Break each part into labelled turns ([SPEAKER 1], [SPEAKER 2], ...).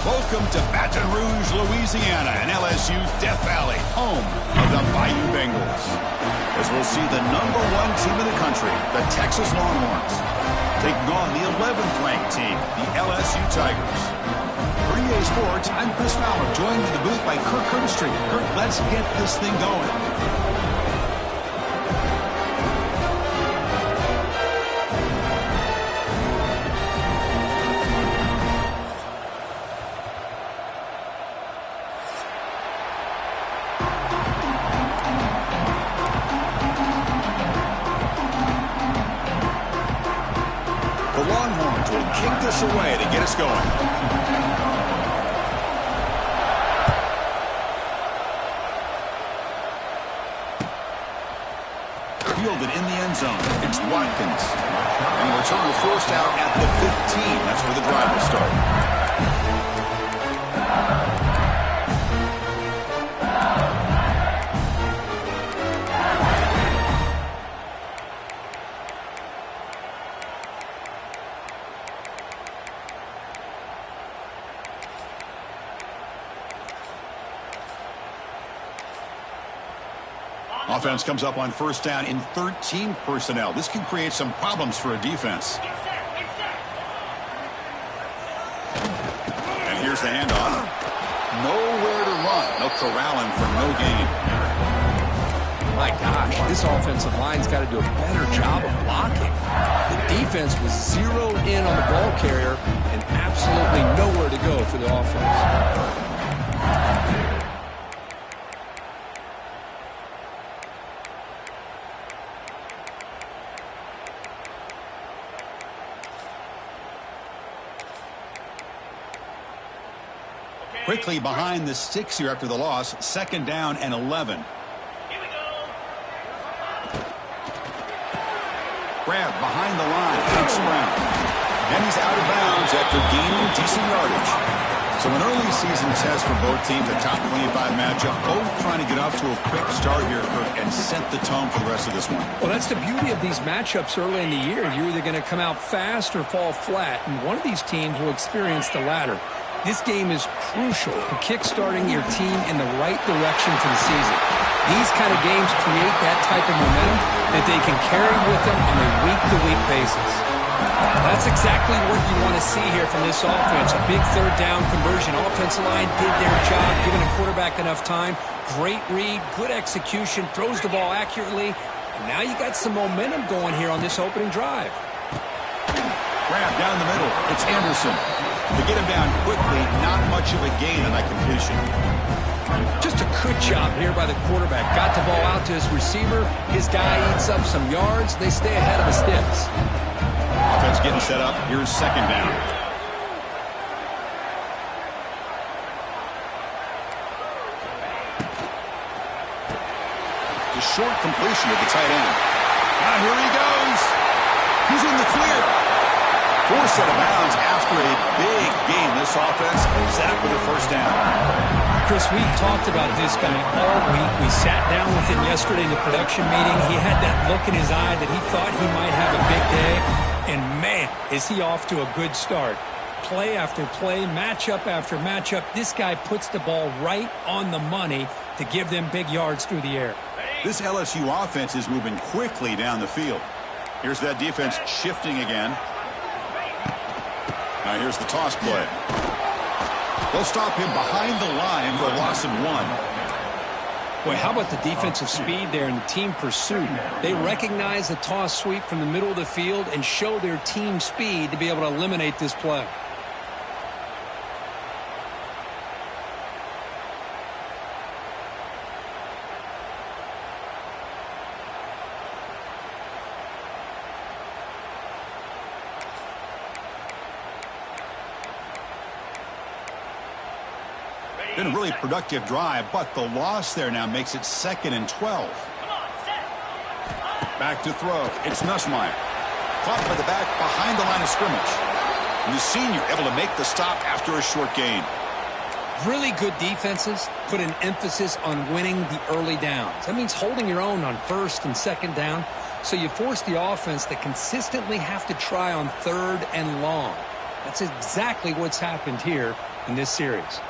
[SPEAKER 1] Welcome to Baton Rouge, Louisiana, and LSU's Death Valley, home of the Bayou Bengals. As we'll see the #1 team in the country, the Texas Longhorns, taking on the 11th ranked team, the LSU Tigers. For EA Sports, I'm Chris Fowler, joined in the booth by Kirk Herbstreit. Kirk, let's get this thing going. The Longhorns will kick this away to get us going. Fielded in the end zone. It's Watkins. And the return will forced out at the 15. That's where the drive will start. Offense comes up on first down in 13 personnel. This can create some problems for a defense. And here's the handoff. Nowhere to run. They'll corral him for no gain.
[SPEAKER 2] My gosh, this offensive line's got to do a better job of blocking. The defense was zeroed in on the ball carrier and absolutely nowhere to go for the offense.
[SPEAKER 1] Quickly behind the sticks here after the loss. 2nd down and 11.
[SPEAKER 3] Here we go.
[SPEAKER 1] Grab behind the line. Takes around. And he's out of bounds after gaining decent yardage. So an early season test for both teams, a top 25 matchup. Both trying to get off to a quick start here, Kirk, and set the tone for the rest of this one.
[SPEAKER 2] Well, that's the beauty of these matchups early in the year. You're either going to come out fast or fall flat, and one of these teams will experience the latter. This game is crucial for kick-starting your team in the right direction for the season. These kind of games create that type of momentum that they can carry with them on a week-to-week basis. That's exactly what you want to see here from this offense. A big 3rd down conversion. Offensive line did their job, giving a quarterback enough time. Great read, good execution, throws the ball accurately. And now you got some momentum going here on this opening drive.
[SPEAKER 1] Grab down the middle. It's Anderson. To get him down quickly, not much of a gain on that completion.
[SPEAKER 2] Just a good job here by the quarterback. Got the ball out to his receiver. His guy eats up some yards. They stay ahead of the sticks.
[SPEAKER 1] Offense getting set up. Here's 2nd down. The short completion of the tight end. Now here he goes. He's in the clear. Forced out of bounds after a big game. This offense set up with a 1st down.
[SPEAKER 2] Chris, we talked about this guy all week. We sat down with him yesterday in the production meeting. He had that look in his eye that he thought he might have a big day. And, man, is he off to a good start. Play after play, matchup after matchup. This guy puts the ball right on the money to give them big yards through the air.
[SPEAKER 1] This LSU offense is moving quickly down the field. Here's that defense shifting again. Now here's the toss play. They'll stop him behind the line for a loss of 1.
[SPEAKER 2] Boy, how about the defensive speed there and the team pursuit? They recognize the toss sweep from the middle of the field and show their team speed to be able to eliminate this play.
[SPEAKER 1] Been a really productive drive, but the loss there now makes it 2nd and 12. Back to throw. It's Nussmeier. Caught by the back behind the line of scrimmage. And the senior able to make the stop after a short gain.
[SPEAKER 2] Really good defenses put an emphasis on winning the early downs. That means holding your own on 1st and 2nd down. So you force the offense to consistently have to try on 3rd and long. That's exactly what's happened here in this series.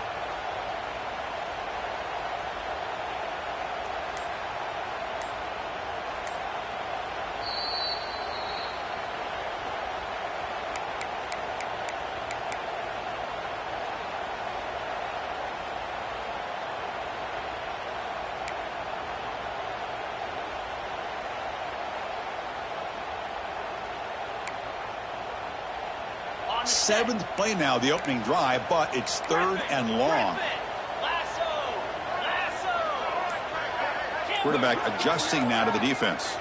[SPEAKER 1] Seventh play now, the opening drive, but it's third and long. Quarterback adjusting now to the defense.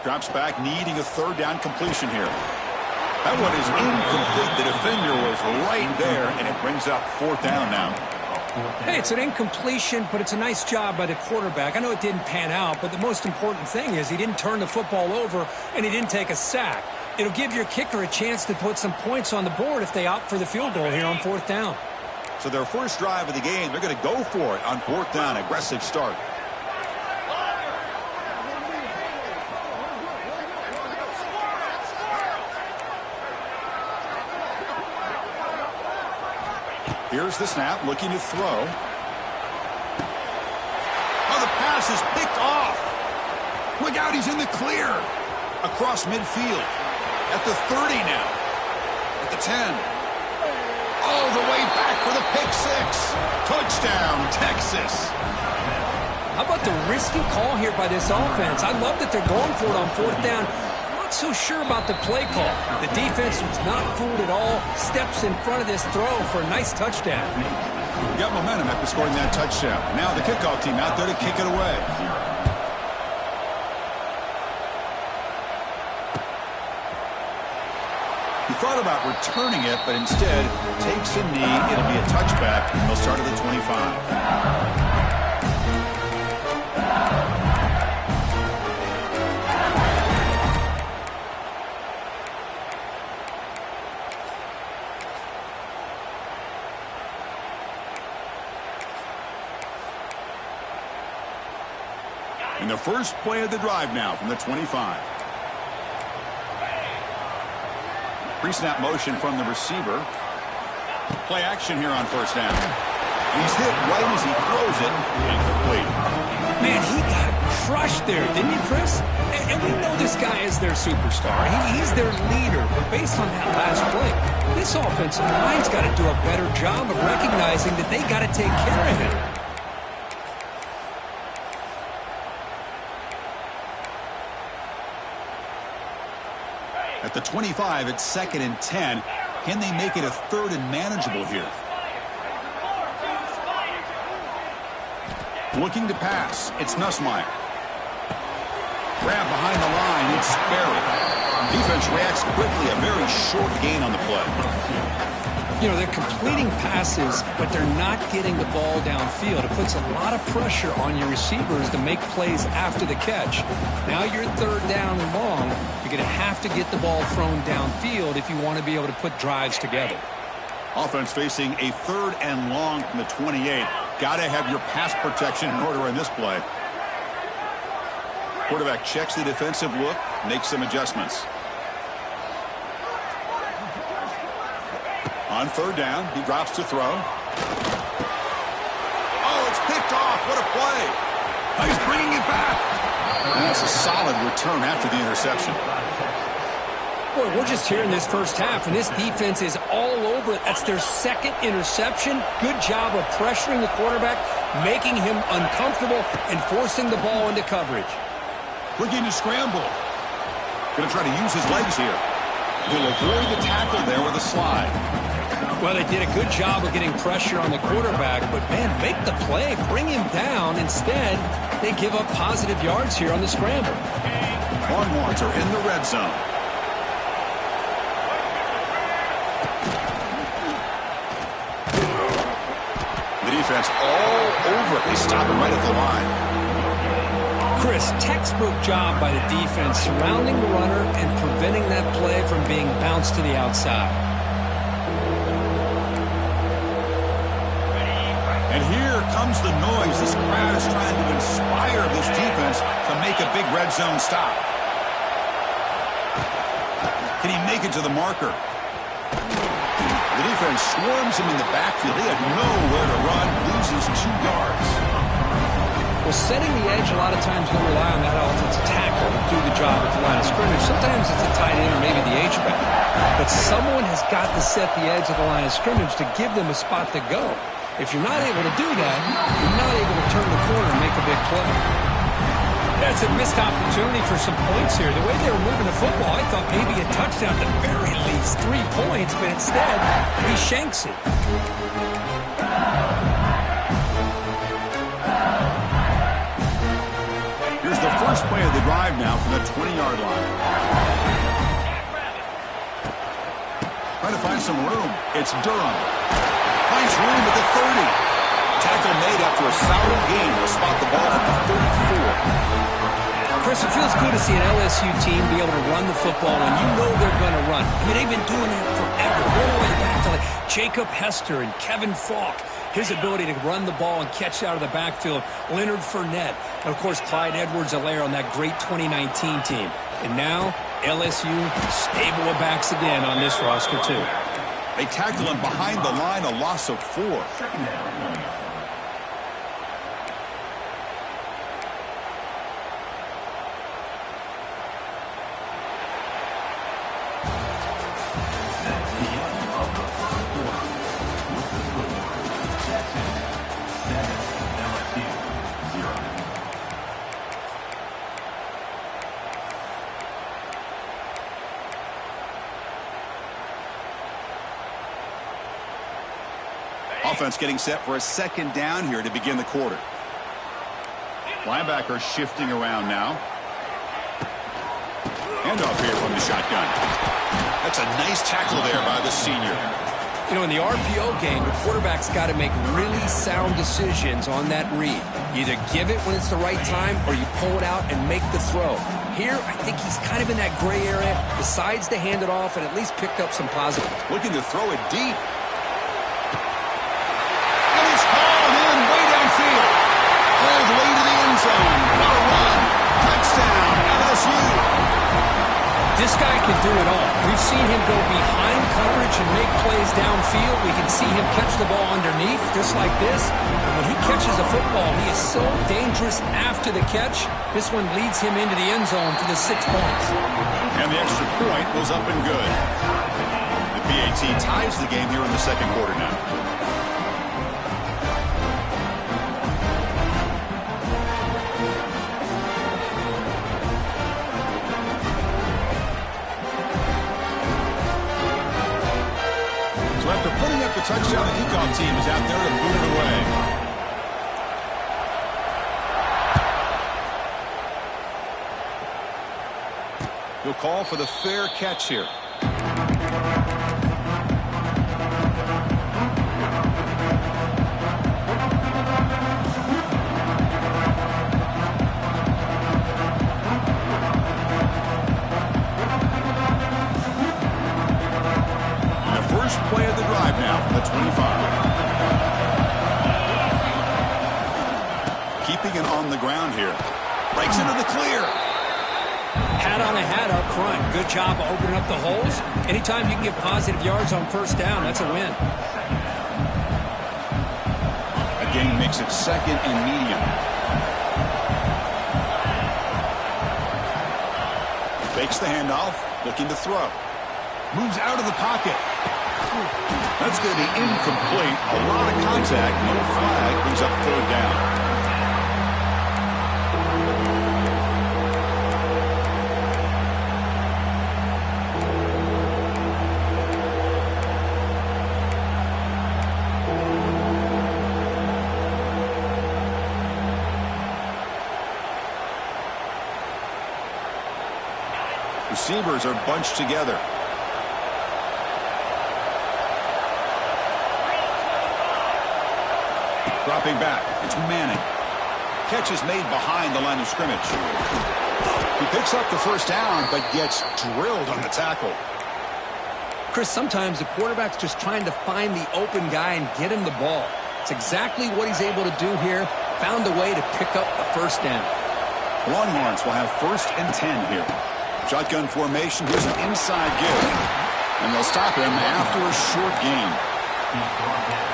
[SPEAKER 1] Drops back, needing a third down completion here. That one is incomplete. The defender was right there, and it brings up fourth down now.
[SPEAKER 2] Hey, it's an incompletion, but it's a nice job by the quarterback. I know it didn't pan out, but the most important thing is he didn't turn the football over, and he didn't take a sack. It'll give your kicker a chance to put some points on the board if they opt for the field goal here on fourth down.
[SPEAKER 1] So their first drive of the game, they're going to go for it on fourth down. Aggressive start. Here's the snap, looking to throw. Oh, the pass is picked off. Look out, he's in the clear. Across midfield. At the 30 now. At the 10. All the way back for the pick six. Touchdown, Texas.
[SPEAKER 2] How about the risky call here by this offense? I love that they're going for it on fourth down. Not so sure about the play call. The defense was not fooled at all. Steps in front of this throw for a nice touchdown.
[SPEAKER 1] Got momentum after scoring that touchdown. Now the kickoff team out there to kick it away. He thought about returning it, but instead takes a knee. It'll be a touchback, and they'll start at the 25. And the first play of the drive now from the 25. Pre-snap motion from the receiver. Play action here on first down. He's hit right as he throws it. Incomplete.
[SPEAKER 2] Man, he got crushed there, didn't he, Chris? And we know this guy is their superstar. He's their leader. But based on that last play, this offensive line's got to do a better job of recognizing that they got to take care of him.
[SPEAKER 1] At the 25, it's 2nd and 10. Can they make it a third and manageable here? Looking to pass. It's Nussmeier. Grab behind the line. It's Sperry. Defense reacts quickly. A very short gain on the play.
[SPEAKER 2] You know, they're completing passes, but they're not getting the ball downfield. It puts a lot of pressure on your receivers to make plays after the catch. Now you're third down and long. You're going to have to get the ball thrown downfield if you want to be able to put drives together.
[SPEAKER 1] Offense facing a third and long from the 28. Got to have your pass protection in order in this play. Quarterback checks the defensive look, makes some adjustments. On third down, he drops to throw. Oh, it's picked off. What a play. Oh, he's bringing it back. And that's a solid return after the interception.
[SPEAKER 2] Boy, we're just here in this first half, and this defense is all over it. That's their second interception. Good job of pressuring the quarterback, making him uncomfortable, and forcing the ball into coverage.
[SPEAKER 1] Looking to scramble. Going to try to use his legs here. He'll avoid the tackle there with a slide.
[SPEAKER 2] Well, they did a good job of getting pressure on the quarterback, but, man, make the play. Bring him down. Instead, they give up positive yards here on the scramble.
[SPEAKER 1] Longhorns are in the red zone. The defense all over it. They stop him right at the line.
[SPEAKER 2] Chris, textbook job by the defense surrounding the runner and preventing that play from being bounced to the outside.
[SPEAKER 1] And here comes the noise. This crowd is trying to inspire this defense to make a big red zone stop. Can he make it to the marker? The defense swarms him in the backfield. He had nowhere to run, loses 2 yards.
[SPEAKER 2] Well, setting the edge, a lot of times you'll rely on that offensive tackle to do the job at the line of scrimmage. Sometimes it's a tight end or maybe the H-back. But someone has got to set the edge of the line of scrimmage to give them a spot to go. If you're not able to do that, you're not able to turn the corner and make a big play. That's a missed opportunity for some points here. The way they were moving the football, I thought maybe a touchdown at the very least, 3 points, but instead, he shanks it.
[SPEAKER 1] Here's the first play of the drive now from the 20-yard line. Trying to find some room. It's Durham. Finds room at the 30. Tackle made after a solid gain to spot the ball at the 34.
[SPEAKER 2] Chris, it feels good to see an LSU team be able to run the football when you know they're going to run. I mean, they've been doing that forever. All the way back to like Jacob Hester and Kevin Falk. His ability to run the ball and catch out of the backfield. Leonard Fournette. And, of course, Clyde Edwards-Helaire on that great 2019 team. And now, LSU stable of backs again on this roster, too.
[SPEAKER 1] They tackle him behind the line, a loss of 4. Offense getting set for a 2nd down here to begin the quarter. Linebacker shifting around now. Handoff here from the shotgun. That's a nice tackle there by the senior.
[SPEAKER 2] You know, in the RPO game, the quarterback's got to make really sound decisions on that read. You either give it when it's the right time or you pull it out and make the throw. Here, I think he's kind of in that gray area, decides to hand it off and at least picked up some positives.
[SPEAKER 1] Looking to throw it deep. Way downfield. Pulled way to the end zone. What a run. Touchdown, LSU.
[SPEAKER 2] This guy can do it all. We've seen him go behind coverage and make plays downfield. We can see him catch the ball underneath, just like this. And when he catches a football, he is so dangerous after the catch. This one leads him into the end zone for the 6 points.
[SPEAKER 1] And the extra point was up and good. The PAT ties the game here in the 2nd quarter now. After putting up the touchdown, the kickoff team is out there to boot it away. He'll call for the fair catch here. Play of the drive now from the 25. Keeping it on the ground here. Breaks into the clear.
[SPEAKER 2] Hat on a hat up front. Good job of opening up the holes. Anytime you can get positive yards on 1st down, that's a win.
[SPEAKER 1] Again, makes it 2nd and medium. Fakes the handoff. Looking to throw. Moves out of the pocket. That's going to be incomplete. A lot of contact. No flag. Brings up 3rd down. Receivers are bunched together. Dropping back. It's Manning. Catch is made behind the line of scrimmage. He picks up the 1st down, but gets drilled on the tackle.
[SPEAKER 2] Chris, sometimes the quarterback's just trying to find the open guy and get him the ball. It's exactly what he's able to do here. Found a way to pick up the 1st down.
[SPEAKER 1] Longhorns will have 1st and 10 here. Shotgun formation. Here's an inside give. And they'll stop him after a short gain.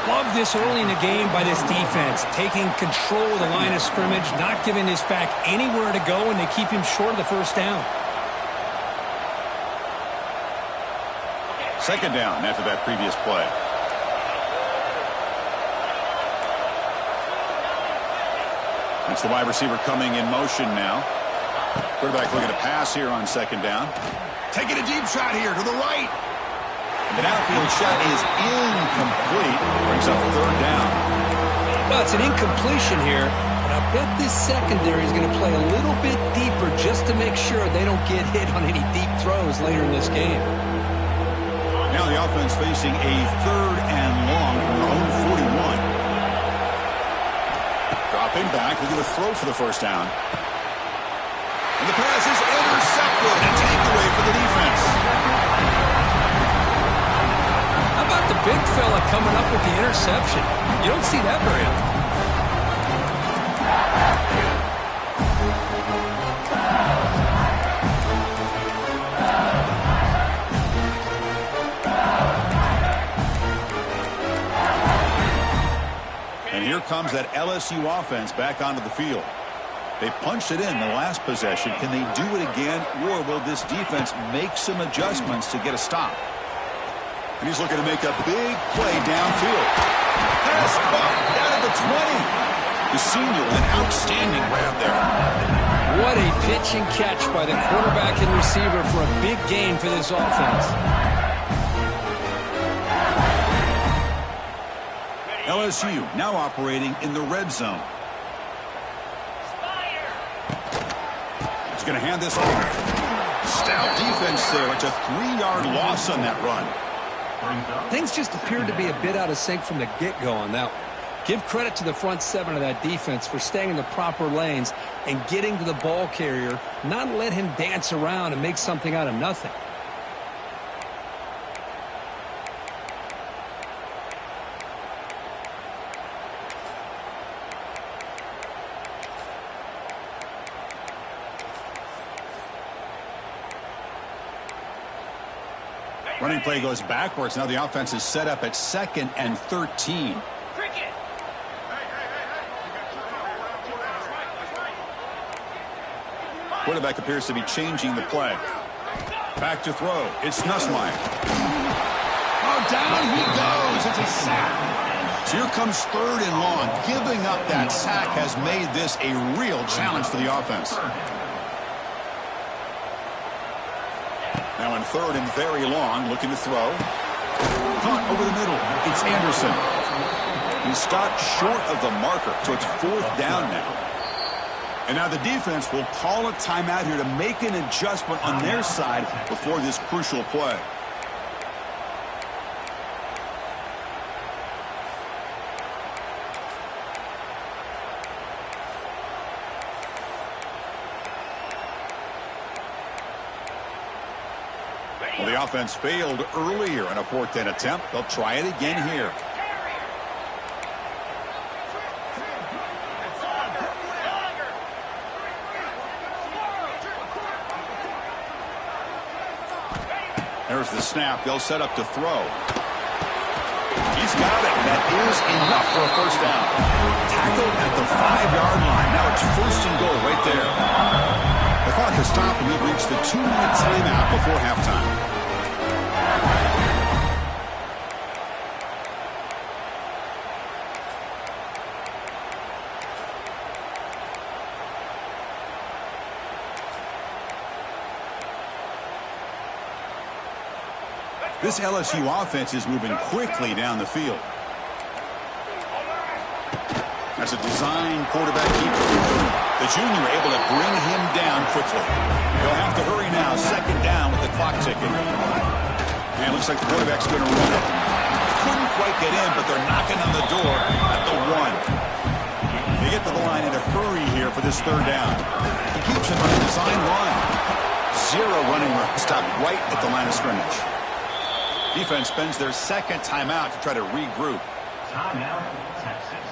[SPEAKER 2] Love this early in the game by this defense, taking control of the line of scrimmage, not giving this back anywhere to go, and they keep him short of the first down.
[SPEAKER 1] Second down after that previous play. It's the wide receiver coming in motion now. Quarterback looking to pass here on second down. Taking a deep shot here to the right. An outfield shot is incomplete. Brings up third down.
[SPEAKER 2] Well, it's an incompletion here, but I bet this secondary is going to play a little bit deeper just to make sure they don't get hit on any deep throws later in this game.
[SPEAKER 1] Now the offense facing a third and long from their own 41. Dropping back, looking to throw for the first down. And the pass is intercepted. A takeaway for the defense.
[SPEAKER 2] How about the big fella coming up with the interception? You don't see that very often.
[SPEAKER 1] And here comes that LSU offense back onto the field. They punched it in the last possession. Can they do it again, or will this defense make some adjustments to get a stop? And he's looking to make a big play downfield. Pass caught down at the 20. The senior with an outstanding grab there.
[SPEAKER 2] What a pitch and catch by the quarterback and receiver for a big gain for this offense.
[SPEAKER 1] LSU now operating in the red zone. He's going to hand this off. Stout defense there. It's a 3-yard loss on that run.
[SPEAKER 2] Things just appeared to be a bit out of sync from the get-go on that one. Give credit to the front seven of that defense for staying in the proper lanes and getting to the ball carrier, not let him dance around and make something out of nothing.
[SPEAKER 1] Running play goes backwards. Now the offense is set up at 2nd and 13. Quarterback appears to be changing the play. Back to throw. It's Nussmeier. Oh, down he goes. It's a sack. So here comes 3rd and long. Giving up that sack has made this a real challenge for the offense. Now in 3rd and very long, looking to throw. Caught over the middle. It's Anderson. He stopped short of the marker, so it's 4th down now. And now the defense will call a timeout here to make an adjustment on their side before this crucial play. Well, the offense failed earlier in a 4th down attempt. They'll try it again here. There's the snap. They'll set up to throw. He's got it. That is enough for a first down. Tackled at the 5-yard line. Now it's 1st and goal right there. The clock has stopped, and we've reached the 2-minute timeout before halftime. This LSU offense is moving quickly down the field. That's a design quarterback keeper. The junior able to bring him down quickly. They'll have to hurry now. 2nd down with the clock ticking. And it looks like the quarterback's going to run it. Couldn't quite get in, but they're knocking on the door at the 1. They get to the line in a hurry here for this 3rd down. He keeps it on a design run. 0 running room. Stopped right at the line of scrimmage. Defense spends their 2nd timeout to try to regroup.
[SPEAKER 3] Timeout, Texas.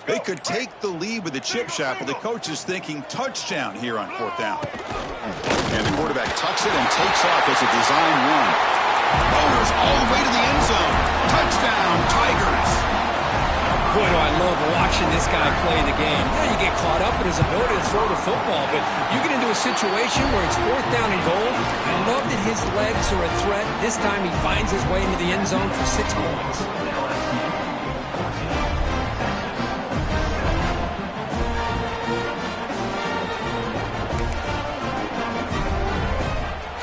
[SPEAKER 1] They could take the lead with the chip shot, but the coach is thinking touchdown here on 4th down. And the quarterback tucks it and takes off as a design run. Bowers all the way to the end zone. Touchdown, Tigers.
[SPEAKER 2] Boy, do I love watching this guy play the game. Yeah, you get caught up in his ability to throw the football, but you get into a situation where it's 4th down and goal. I love that his legs are a threat. This time he finds his way into the end zone for 6 points.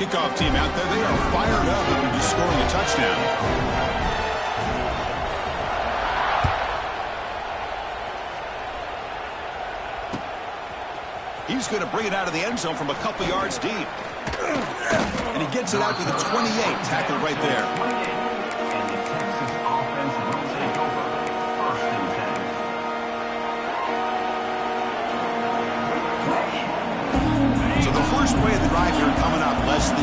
[SPEAKER 1] Kickoff team out there, they are fired up after just scoring a touchdown. He's going to bring it out of the end zone from a couple yards deep. And he gets it out to the 28, tackled right there.
[SPEAKER 3] And the Texas offense will take over 1st and 10.
[SPEAKER 1] So the first play of the drive here coming up. Less than 2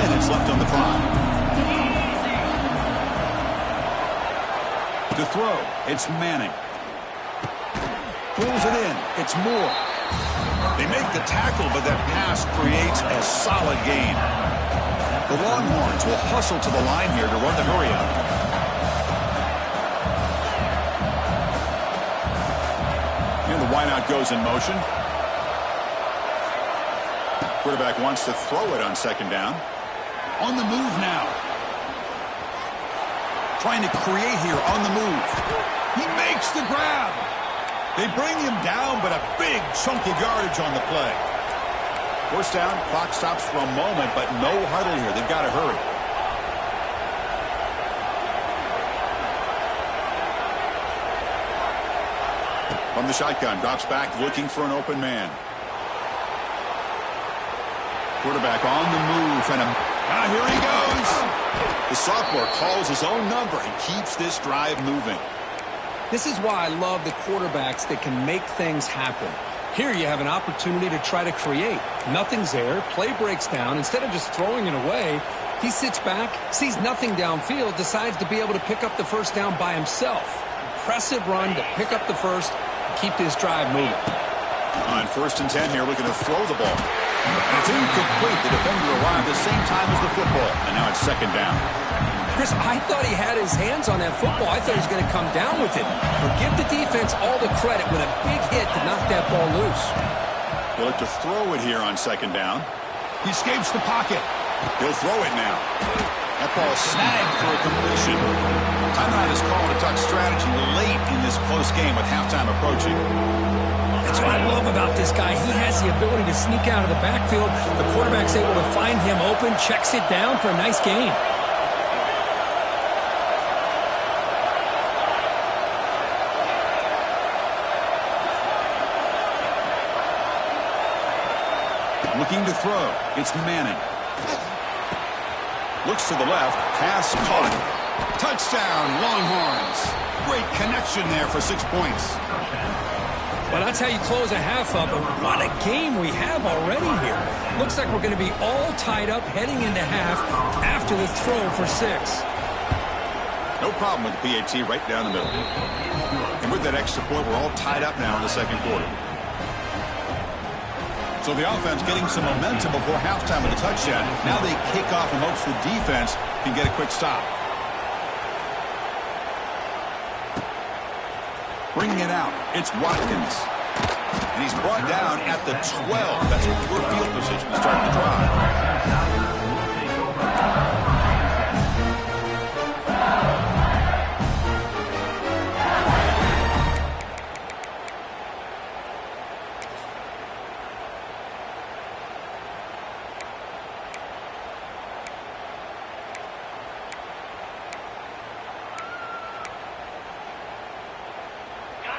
[SPEAKER 1] minutes left on the clock. To throw, it's Manning. Pulls it in, it's Moore. They make the tackle, but that pass creates a solid gain. The Longhorns will hustle to the line here to run the hurry-up. And the wideout goes in motion. Quarterback wants to throw it on 2nd down. On the move now. Trying to create here on the move. He makes the grab. They bring him down, but a big chunk of yardage on the play. 1st down, clock stops for a moment, but no huddle here. They've got to hurry. From the shotgun, drops back, looking for an open man. Quarterback on the move, and here he goes. The sophomore calls his own number and keeps this drive moving.
[SPEAKER 2] This is why I love the quarterbacks that can make things happen. Here you have an opportunity to try to create. Nothing's there. Play breaks down. Instead of just throwing it away, he sits back, sees nothing downfield, decides to be able to pick up the 1st down by himself. Impressive run to pick up the first and keep this drive moving.
[SPEAKER 1] On 1st and 10 here, looking to throw the ball. And it's incomplete. The defender arrived at the same time as the football. And now it's 2nd down.
[SPEAKER 2] Chris, I thought he had his hands on that football. I thought he was going to come down with it. But give the defense all the credit with a big hit to knock that ball loose.
[SPEAKER 1] He'll look to throw it here on 2nd down. He escapes the pocket. He'll throw it now. That ball is snagged for a completion. Timeout is called to talk strategy late in this close game with halftime approaching.
[SPEAKER 2] That's what I love about this guy. He has the ability to sneak out of the backfield. The quarterback's able to find him open, checks it down for a nice gain.
[SPEAKER 1] Looking to throw. It's Manning. Looks to the left. Pass caught. Touchdown, Longhorns. Great connection there for 6 points.
[SPEAKER 2] Well, that's how you close a half up. What a game we have already here. Looks like we're going to be all tied up heading into half after the throw for 6.
[SPEAKER 1] No problem with the PAT right down the middle. And with that extra point, we're all tied up now in the 2nd quarter. So the offense getting some momentum before halftime with a touchdown. Now they kick off in hopes the defense can get a quick stop. Bringing it out, it's Watkins. And he's brought down at the 12. That's poor field position to start the drive.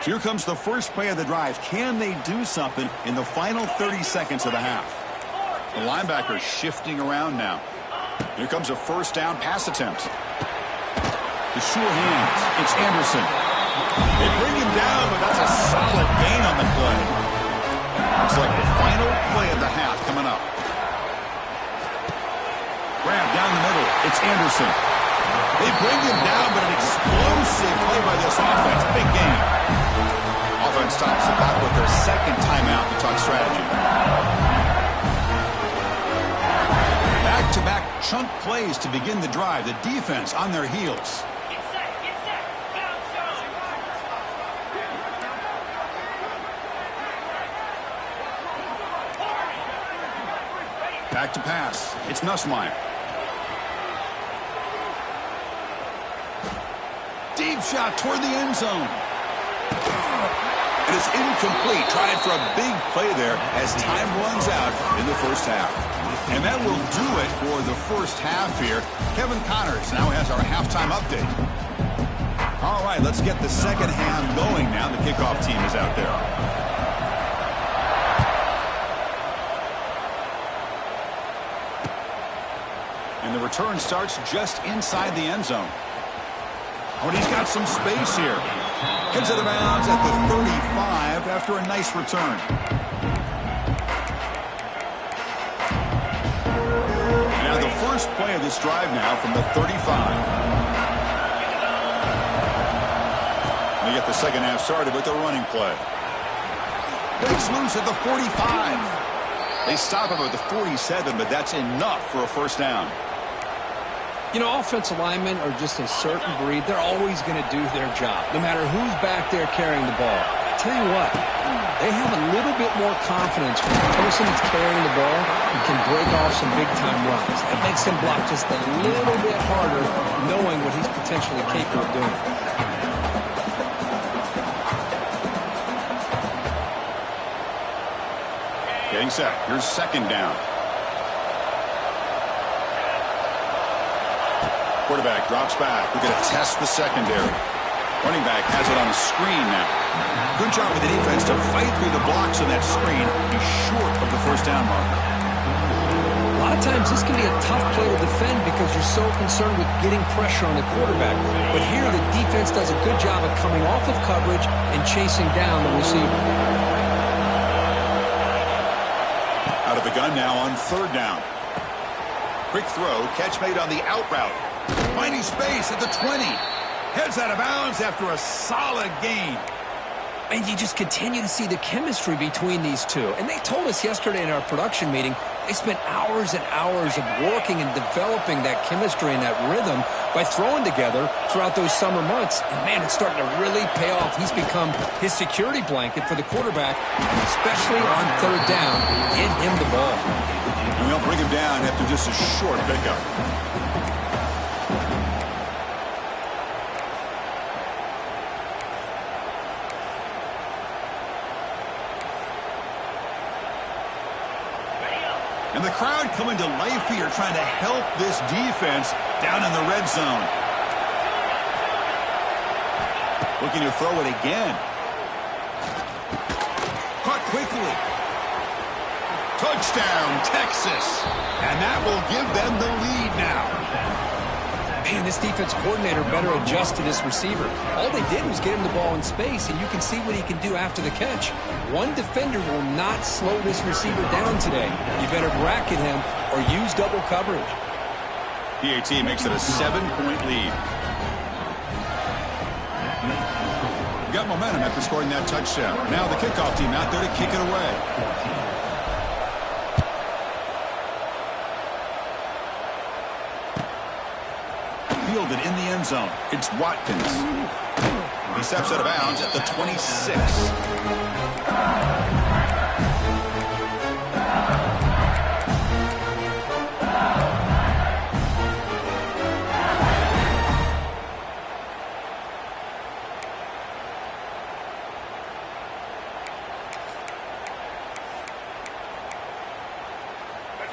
[SPEAKER 1] Here comes the first play of the drive. Can they do something in the final 30 seconds of the half? The linebacker shifting around now. Here comes a 1st down pass attempt. The sure hands. It's Anderson. They bring him down, but that's a solid gain on the play. Looks like the final play of the half coming up. Grab down the middle. It's Anderson. They bring him down, but an explosive play by this offense. Big game. offense stops the clock with their second timeout to talk strategy. Back-to-back chunk plays to begin the drive. The defense on their heels. Back to pass. It's Nussmeier. Deep shot toward the end zone. And it's incomplete. Tried for a big play there as time runs out in the first half. And that will do it for the first half here. Kevin Connors now has our halftime update. All right, let's get the second half going now. The kickoff team is out there. And the return starts just inside the end zone. Oh, and he's got some space here. Heads out of bounds at the 35 after a nice return. Now the first play of this drive now from the 35. They get the second half started with the running play. Breaks loose at the 45. They stop him at the 47, but that's enough for a first down.
[SPEAKER 2] You know, offensive linemen are just a certain breed. They're always going to do their job, no matter who's back there carrying the ball. I tell you what, they have a little bit more confidence when the person that's carrying the ball can break off some big-time runs. It makes them block just a little bit harder, knowing what he's potentially capable of doing.
[SPEAKER 1] Getting set. Here's second down. Quarterback drops back. We're going to test the secondary. Running back has it on a screen now. Good job with the defense to fight through the blocks on that screen. He's short of the first down marker.
[SPEAKER 2] A lot of times this can be a tough play to defend because you're so concerned with getting pressure on the quarterback. But here the defense does a good job of coming off of coverage and chasing down the receiver.
[SPEAKER 1] Out of the gun now on third down. Quick throw. Catch made on the out route. Finding space at the 20. Heads out of bounds after a solid gain.
[SPEAKER 2] And you just continue to see the chemistry between these two. And they told us yesterday in our production meeting, they spent hours and hours of working and developing that chemistry and that rhythm by throwing together throughout those summer months. And, man, it's starting to really pay off. He's become his security blanket for the quarterback, and especially on third down, get him the ball.
[SPEAKER 1] And they'll bring him down after just a short pickup. And the crowd coming to life here, trying to help this defense down in the red zone. Looking to throw it again. Caught quickly. Touchdown, Texas. And that will give them the lead now.
[SPEAKER 2] Man, this defense coordinator better adjust to this receiver. All they did was get him the ball in space, and you can see what he can do after the catch. One defender will not slow this receiver down today. You better bracket him or use double coverage.
[SPEAKER 1] PAT makes it a 7-point lead. Got momentum after scoring that touchdown. Now the kickoff team out there to kick it away. Fielded in the end zone. It's Watkins. He steps out of bounds at the 26.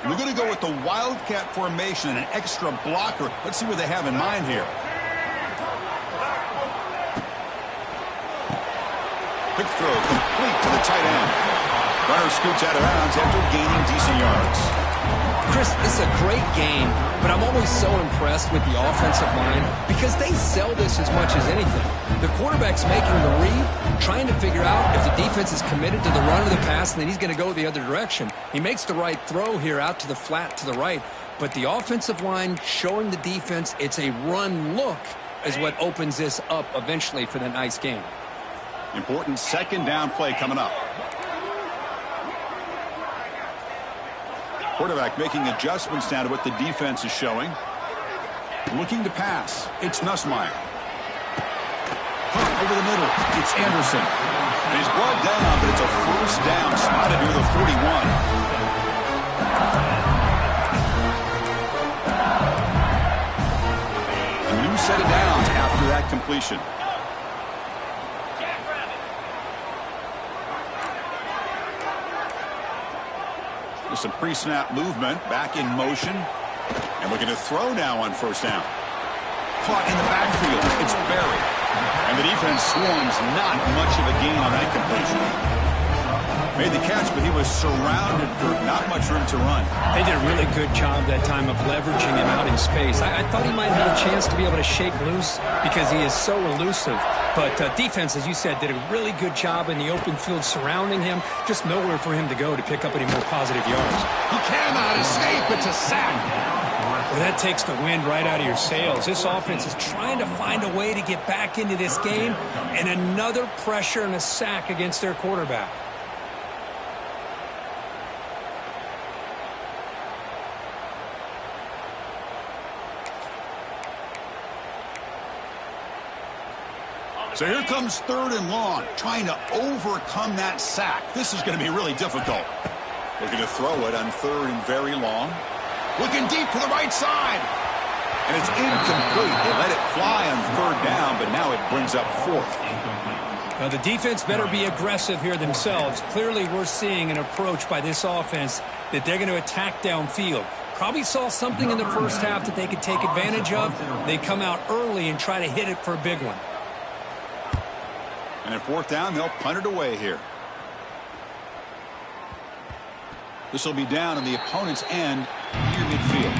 [SPEAKER 1] We're going to go with the Wildcat formation and an extra blocker. Let's see what they have in mind here. Quick throw, complete to the tight end. Runner scoots out of bounds after gaining decent yards.
[SPEAKER 2] Chris, this is a great game, but I'm always so impressed with the offensive line because they sell this as much as anything. The quarterback's making the read, trying to figure out if the defense is committed to the run or the pass, and then he's going to go the other direction. He makes the right throw here out to the flat to the right, but the offensive line showing the defense it's a run look is what opens this up eventually for the nice game.
[SPEAKER 1] Important second down play coming up. Quarterback making adjustments now to what the defense is showing. Looking to pass. It's Nussmeier. Over the middle. It's Anderson. And he's brought down, but it's a first down spotted near the 41. A new set of downs after that completion. With some pre-snap movement, back in motion. And looking to throw now on first down. Caught in the backfield. It's Barry. And the defense swarms, not much of a gain on that completion. Made the catch, but he was surrounded for not much room to run.
[SPEAKER 2] They did a really good job that time of leveraging him out in space. I thought he might have a chance to be able to shake loose because he is so elusive. But defense, as you said, did a really good job in the open field surrounding him. Just nowhere for him to go to pick up any more positive yards.
[SPEAKER 1] He cannot escape. It's a sack.
[SPEAKER 2] Well, that takes the wind right out of your sails. This offense is trying to find a way to get back into this game, and another pressure and a sack against their quarterback.
[SPEAKER 1] So here comes third and long, trying to overcome that sack. This is going to be really difficult. Looking to throw it on third and very long. Looking deep to the right side. And it's incomplete. They let it fly on third down, but now it brings up fourth.
[SPEAKER 2] Now the defense better be aggressive here themselves. Clearly we're seeing an approach by this offense that they're going to attack downfield. Probably saw something in the first half that they could take advantage of. They come out early and try to hit it for a big one.
[SPEAKER 1] And at fourth down, they'll punt it away here. This will be down on the opponent's end near midfield.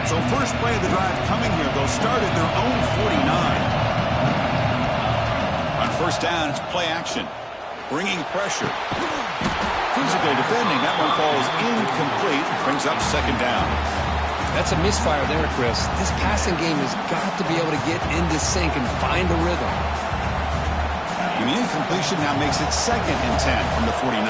[SPEAKER 1] So first play of the drive coming here. They'll start at their own 49. On first down, it's play action. Bringing pressure. Physical defending. That one falls incomplete. Brings up second down.
[SPEAKER 2] That's a misfire there, Chris. This passing game has got to be able to get into sync and find a rhythm.
[SPEAKER 1] And the incompletion now makes it 2nd and 10 from the 49.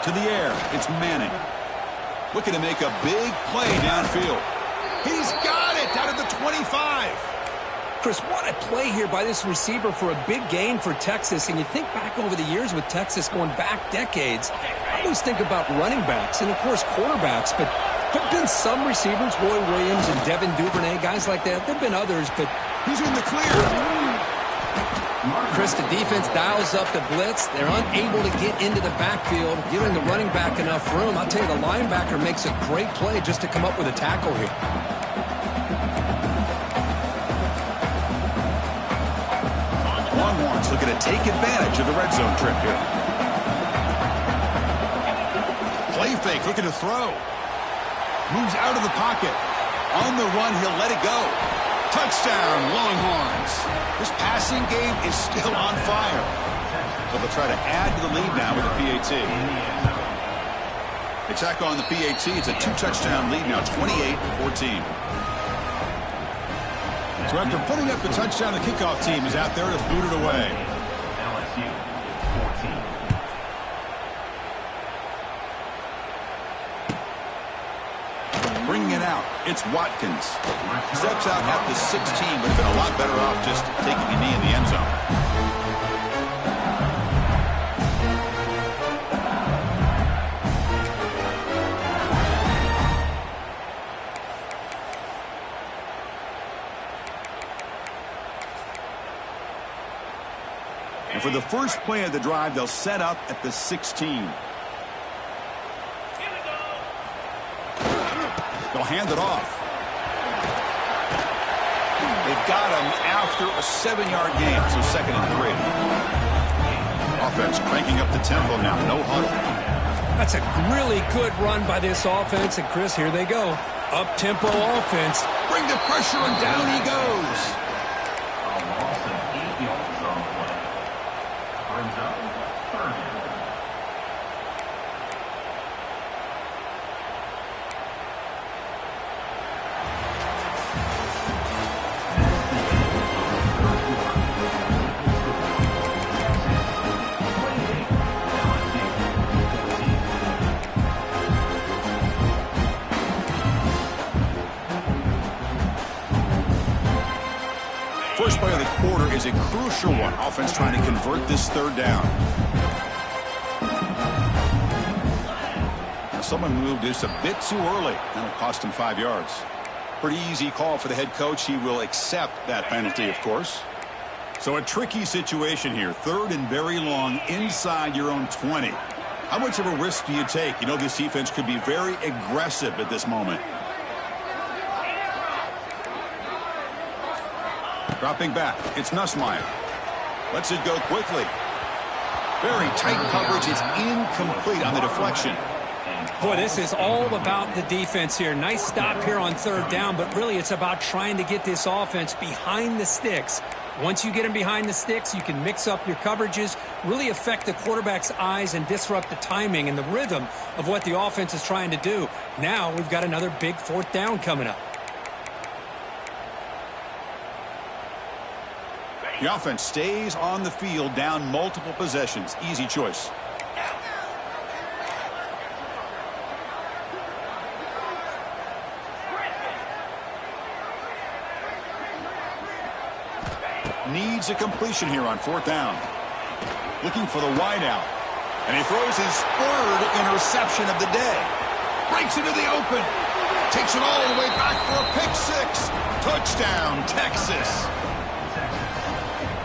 [SPEAKER 1] To the air, it's Manning. Looking to make a big play downfield. He's got it down at the 25.
[SPEAKER 2] Chris, what a play here by this receiver for a big gain for Texas. And you think back over the years with Texas going back decades, I always think about running backs and, of course, quarterbacks. But there have been some receivers, Roy Williams and Devin Duvernay, guys like that. There have been others, but
[SPEAKER 1] he's in the clear.
[SPEAKER 2] Chris, the defense dials up the blitz. They're unable to get into the backfield, giving the running back enough room. I'll tell you, the linebacker makes a great play just to come up with a tackle here.
[SPEAKER 1] Longhorns looking to take advantage of the red zone trip here. Play fake, looking to throw. Moves out of the pocket. On the run, he'll let it go. Touchdown, Longhorns. This passing game is still on fire. So they'll try to add to the lead now with the PAT. They tack on the PAT. It's a 2-touchdown lead now, 28-14. So after putting up the touchdown, the kickoff team is out there to boot it away.
[SPEAKER 3] LSU 14.
[SPEAKER 1] Bringing it out, it's Watkins. Steps out at the 16, but been a lot better off just taking a knee in the end zone. And for the first play of the drive, they'll set up at the 16. They'll hand it off. They've got him after a 7-yard gain, so 2nd and 3. offense cranking up the tempo now. No huddle.
[SPEAKER 2] That's a really good run by this offense. And, Chris, here they go. Up-tempo offense.
[SPEAKER 1] Bring the pressure, and down he goes.
[SPEAKER 3] A loss of 8 yards on the play. Brings up 30.
[SPEAKER 1] First play of the quarter is a crucial one. Offense trying to convert this third down. Now someone moved this a bit too early. That'll cost him 5 yards. Pretty easy call for the head coach. He will accept that penalty, of course. So a tricky situation here. Third and very long inside your own 20. How much of a risk do you take? You know this defense could be very aggressive at this moment. Dropping back, it's Ncaa. Lets it go quickly. Very tight coverage. It's incomplete on the deflection.
[SPEAKER 2] Boy, this is all about the defense here. Nice stop here on third down, but really it's about trying to get this offense behind the sticks. Once you get them behind the sticks, you can mix up your coverages, really affect the quarterback's eyes and disrupt the timing and the rhythm of what the offense is trying to do. Now we've got another big fourth down coming up.
[SPEAKER 1] The offense stays on the field, down multiple possessions. Easy choice. Needs a completion here on fourth down. Looking for the wideout. And he throws his third interception of the day. Breaks into the open. Takes it all the way back for a pick six. Touchdown, Texas.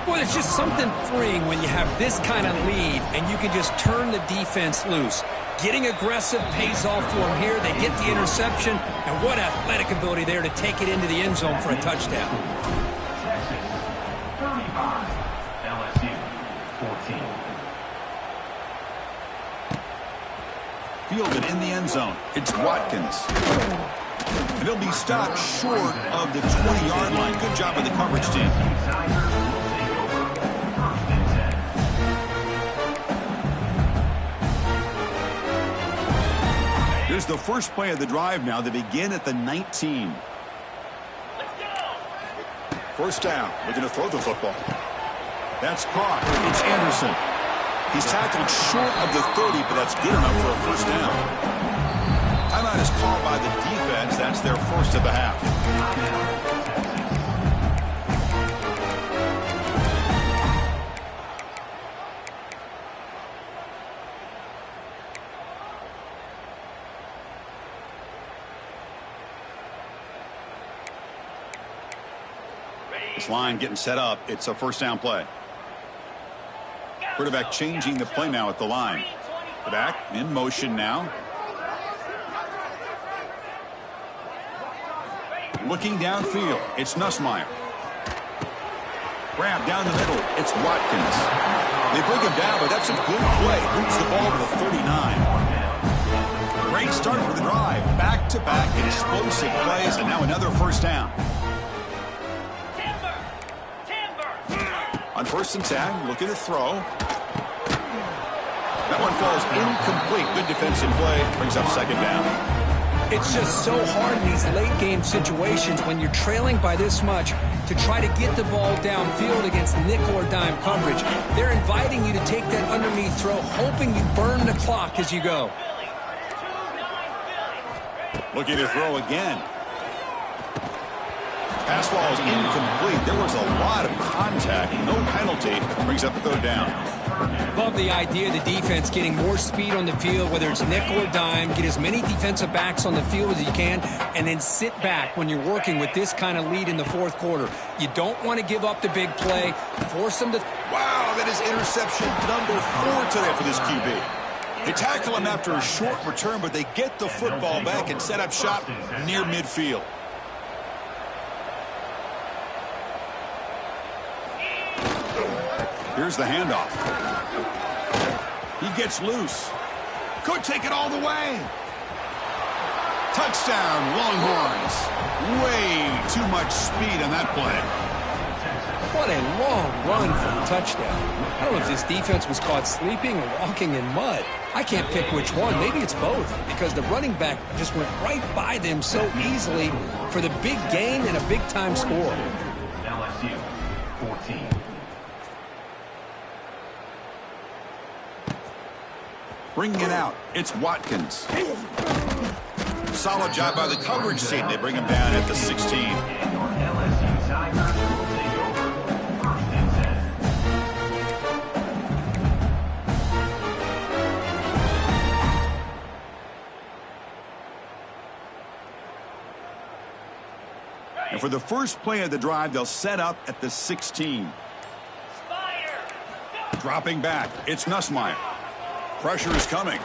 [SPEAKER 2] Well, it's just something freeing when you have this kind of lead and you can just turn the defense loose. Getting aggressive pays off for them here. They get the interception, and what athletic ability there to take it into the end zone for a touchdown.
[SPEAKER 3] Texas 35, LSU 14.
[SPEAKER 1] Fielded in the end zone. It's Watkins. And he'll be stopped short of the 20-yard line. Good job by the coverage team. Here's the first play of the drive now. They begin at the 19. First down. Looking to throw the football. That's caught. It's Anderson. He's tackled short of the 30, but that's good enough for a first down. Timeout is called by the defense. That's their first of the half. This line getting set up. It's a first down play. Quarterback changing the play now at the line. The back in motion now. Looking downfield. It's Ncaa. Grab down the middle. It's Watkins. They bring him down, but that's a good play. Boots the ball to the 39. Great start for the drive. Back-to-back explosive plays, and now another first down. On first and 10, looking to throw. That one falls incomplete. Good defensive play. Brings up second down.
[SPEAKER 2] It's just so hard in these late-game situations when you're trailing by this much to try to get the ball downfield against nickel or dime coverage. They're inviting you to take that underneath throw, hoping you burn the clock as you go.
[SPEAKER 1] Looking to throw again. Pass ball is incomplete. There was a lot of contact. No penalty. Brings up the third down.
[SPEAKER 2] Love the idea of the defense getting more speed on the field, whether it's nickel or dime. Get as many defensive backs on the field as you can, and then sit back when you're working with this kind of lead in the fourth quarter. You don't want to give up the big play. Force them to...
[SPEAKER 1] Wow, that is interception number 4 today for this QB. They tackle him after a short return, but they get the football back and set up shop near midfield. Here's the handoff. He gets loose. Could take it all the way. Touchdown, Longhorns. Way too much speed on that play.
[SPEAKER 2] What a long run for the touchdown. I don't know if this defense was caught sleeping or walking in mud. I can't pick which one. Maybe it's both, because the running back just went right by them so easily for the big gain and a big-time score.
[SPEAKER 3] LSU 14.
[SPEAKER 1] Bringing it out, it's Watkins. Solid job by the coverage team. They bring him down at the 16.
[SPEAKER 3] And your LSU Tigers will take over 1st and 10.
[SPEAKER 1] And for the first play of the drive, they'll set up at the 16. Dropping back, it's Nussmeier. Pressure is coming.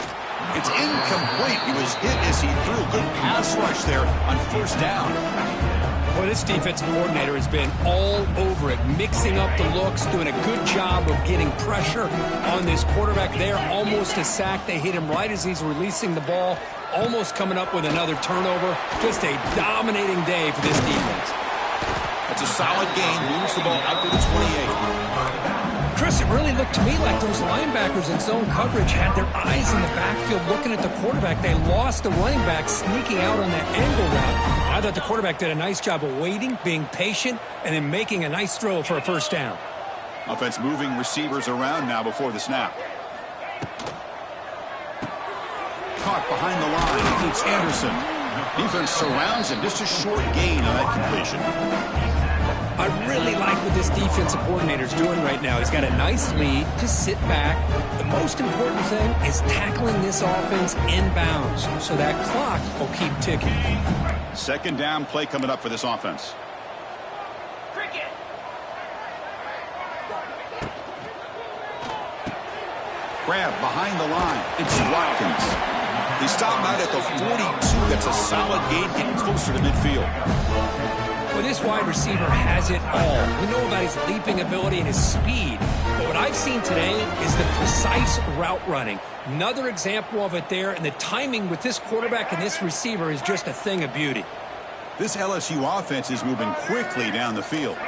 [SPEAKER 1] It's incomplete. He was hit as he threw. Good pass rush there on 1st down.
[SPEAKER 2] Well, this defensive coordinator has been all over it, mixing up the looks, doing a good job of getting pressure on this quarterback there. Almost a sack. They hit him right as he's releasing the ball, almost coming up with another turnover. Just a dominating day for this defense.
[SPEAKER 1] It's a solid gain. Moves the ball out to the 28.
[SPEAKER 2] Chris, it really looked to me like those linebackers in zone coverage had their eyes in the backfield looking at the quarterback. They lost the running back sneaking out on that angle route. I thought the quarterback did a nice job of waiting, being patient, and then making a nice throw for a 1st down.
[SPEAKER 1] Offense moving receivers around now before the snap. Caught behind the line. It's Anderson. Defense surrounds him. Just a short gain on that completion.
[SPEAKER 2] I really like what this defensive coordinator is doing right now. He's got a nice lead. Just sit back. The most important thing is tackling this offense inbounds so that clock will keep ticking.
[SPEAKER 1] 2nd down play coming up for this offense. Grab behind the line. It's Watkins. They stop out at the 42. That's a solid gain, getting closer to midfield.
[SPEAKER 2] Well, this wide receiver has it all. We know about his leaping ability and his speed, but what I've seen today is the precise route running. Another example of it there, and the timing with this quarterback and this receiver is just a thing of beauty.
[SPEAKER 1] This LSU offense is moving quickly down the field.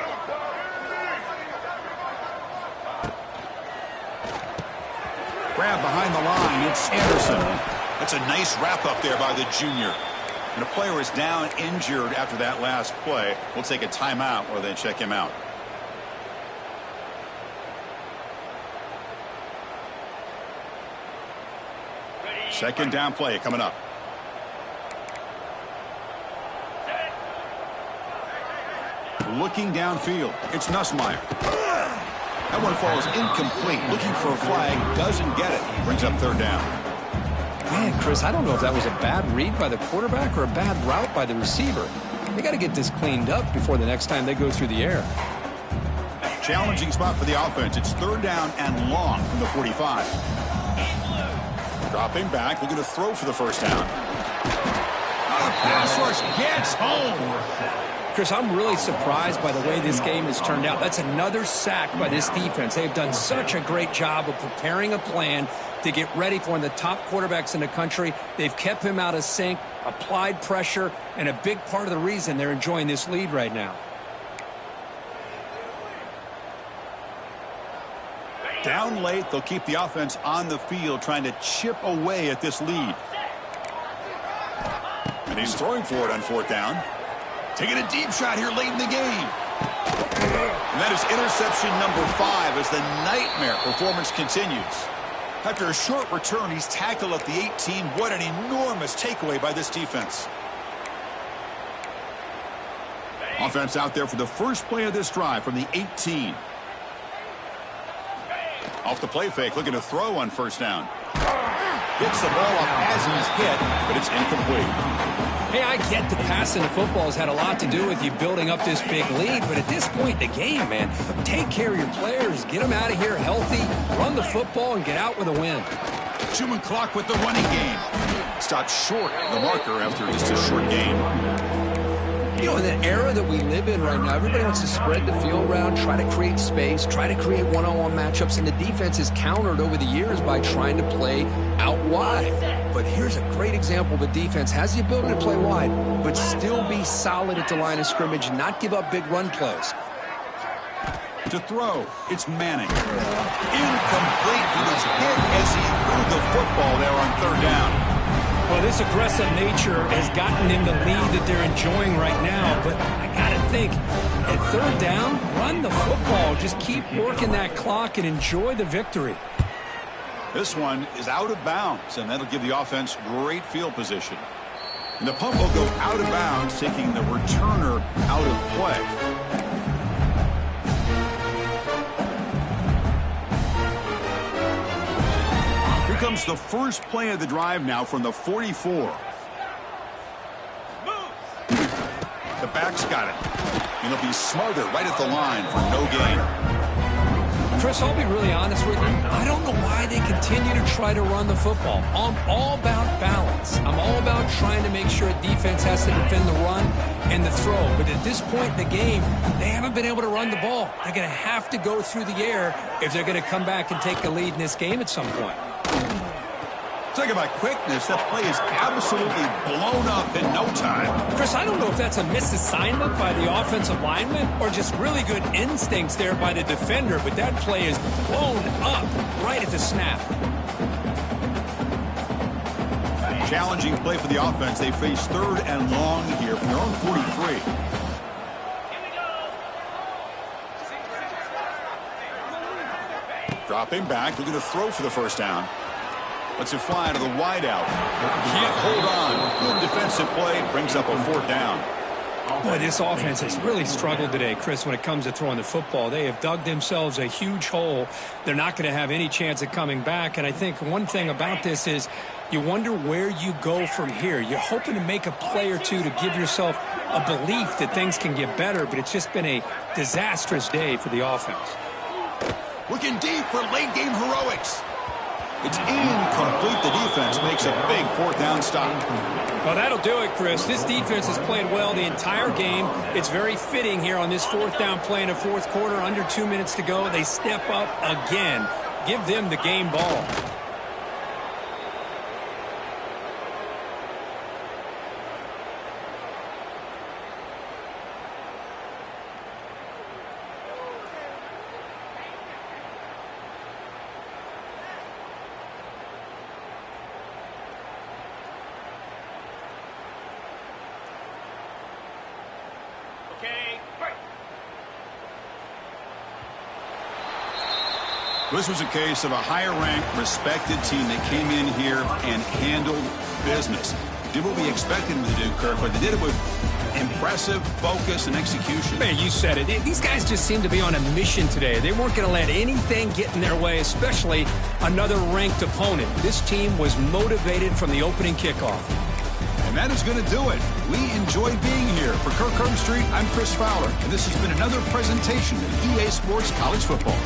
[SPEAKER 1] Grab behind the line, it's Anderson. That's a nice wrap up there by the junior. And a player is down injured after that last play. We'll take a timeout or then check him out. Second down play coming up. Looking downfield, it's Nussmeier. That one falls incomplete. Looking for a flag, doesn't get it. Brings up 3rd down.
[SPEAKER 2] Man, Chris, I don't know if that was a bad read by the quarterback or a bad route by the receiver. They got to get this cleaned up before the next time they go through the air.
[SPEAKER 1] Challenging spot for the offense. It's 3rd down and long from the 45. Dropping back, looking to throw for the 1st down. Pass rush gets home.
[SPEAKER 2] Chris, I'm really surprised by the way this game has turned out. That's another sack by this defense. They've done such a great job of preparing a plan to get ready for one of the top quarterbacks in the country. They've kept him out of sync, applied pressure, and a big part of the reason they're enjoying this lead right now.
[SPEAKER 1] Down late, they'll keep the offense on the field trying to chip away at this lead. And he's throwing for it on 4th down. Taking a deep shot here late in the game. And that is interception number 5 as the nightmare performance continues. After a short return, he's tackled at the 18. What an enormous takeaway by this defense. Offense out there for the first play of this drive from the 18. Off the play fake, looking to throw on 1st down. Gets the ball off as he's hit, but it's incomplete.
[SPEAKER 2] Hey, I get the passing the football has had a lot to do with you building up this big lead, but at this point in the game, man, take care of your players, get them out of here healthy, run the football, and get out with a win.
[SPEAKER 1] Chewing clock with the running game. Stopped short of the marker after just a short game.
[SPEAKER 2] You know, in the era that we live in right now, everybody wants to spread the field around, try to create space, try to create one-on-one matchups, and the defense is countered over the years by trying to play out wide. But here's a great example. The defense has the ability to play wide, but still be solid at the line of scrimmage, not give up big run plays.
[SPEAKER 1] To throw, it's Manning. Incomplete. He was hit as he threw the football there on third down.
[SPEAKER 2] Well, this aggressive nature has gotten them the lead that they're enjoying right now, but I got to think, at third down, run the football. Just keep working that clock and enjoy the victory.
[SPEAKER 1] This one is out of bounds, and that'll give the offense great field position. And the punt will go out of bounds, taking the returner out of play. Here comes the first play of the drive now from the 44. The back's got it. And he'll be smothered right at the line for no gain.
[SPEAKER 2] Chris, I'll be really honest with you. I don't know why they continue to try to run the football. I'm all about balance. I'm all about trying to make sure a defense has to defend the run and the throw. But at this point in the game, they haven't been able to run the ball. They're going to have to go through the air if they're going to come back and take the lead in this game at some point.
[SPEAKER 1] Talk about quickness. That play is absolutely blown up in no time.
[SPEAKER 2] Chris, I don't know if that's a misassignment by the offensive lineman or just really good instincts there by the defender, but that play is blown up right at the snap.
[SPEAKER 1] Challenging play for the offense. They face third and long here from their own 43. Dropping back, looking to throw for the first down. Lets it fly to the wideout. Can't hold on. Good defensive play. Brings up a fourth down.
[SPEAKER 2] Boy, this offense has really struggled today, Chris, when it comes to throwing the football. They have dug themselves a huge hole. They're not going to have any chance of coming back. And I think one thing about this is you wonder where you go from here. You're hoping to make a play or two to give yourself a belief that things can get better, but it's just been a disastrous day for the offense.
[SPEAKER 1] Looking deep for late-game heroics. It's incomplete. The defense makes a big fourth down stop.
[SPEAKER 2] Well, that'll do it, Chris. This defense has played well the entire game. It's very fitting here on this fourth down play in the fourth quarter. Under 2 minutes to go. They step up again. Give them the game ball.
[SPEAKER 1] This was a case of a higher-ranked, respected team that came in here and handled business. Did what we expected them to do, Kirk, but they did it with impressive focus and execution.
[SPEAKER 2] Man, you said it. These guys just seem to be on a mission today. They weren't going to let anything get in their way, especially another ranked opponent. This team was motivated from the opening kickoff.
[SPEAKER 1] And that is going to do it. We enjoyed being here. For Kirk Street, I'm Chris Fowler, and this has been another presentation of EA Sports College Football.